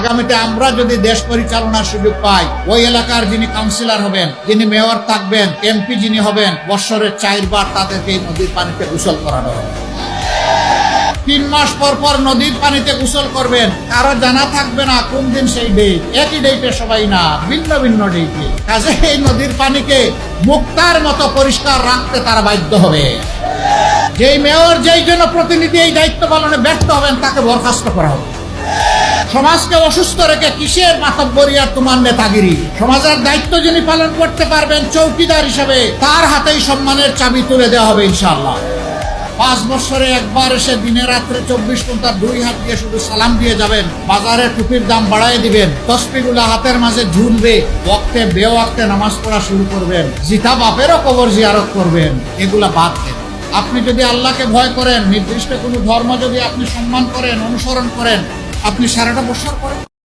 আগামীতে আমরা যদি দেশ পরিচালনার সুযোগ পাই, ওই এলাকার যিনি কাউন্সিলর হবেন, যিনি মেয়র থাকবেন, এমপি যিনি হবেন, বৎসরে 4 বার তাদেরকে এই নদীর পানিতে গোসল করানো হবে। 3 মাস পর পর নদীর পানিতে গোসল করবেন। কারো জানা থাকবে না কোন দিন সেই ডেট, একই ডেটে সবাই না, ভিন্ন ভিন্ন ডেটে। কাজে এই নদীর পানিকে মুক্তার মতো পরিষ্কার রাখতে তারা বাধ্য হবে। যেই মেয়র, যেই জনপ্রতিনিধি এই দায়িত্ব পালনে ব্যর্থ হবেন, তাকে বরখাস্ত করা হবে। সমাজকে অসুস্থ রেখে কিসের মাতব্বরি আর তোমার নেতাগিরি? সমাজের দায়িত্ব যিনি পালন করতে পারবেন চৌকিদার হিসেবে, তার হাতেই সম্মানের চাবি তুলে দেওয়া হবে ইনশাআল্লাহ। 5 বছরে একবার এসে দিনে রাত্রে 24 ঘন্টা 2 হাত দিয়ে শুধু সালাম দিয়ে যাবেন। বাজারে টুপির দাম বাড়ায় দিবেন, তসবিগুলা হাতের মাঝে ঝুলবে, ওয়াক্তে বেওয়াক্তে নামাজ পড়া শুরু করবেন, জিতা বাপেরও কবর জিয়ারত করবেন। এগুলা বাদ দেন। আপনি যদি আল্লাহকে ভয় করেন, নির্দিষ্ট কোনো ধর্ম যদি আপনি সম্মান করেন, অনুসরণ করেন, আপনি সারাটা বছর করেন।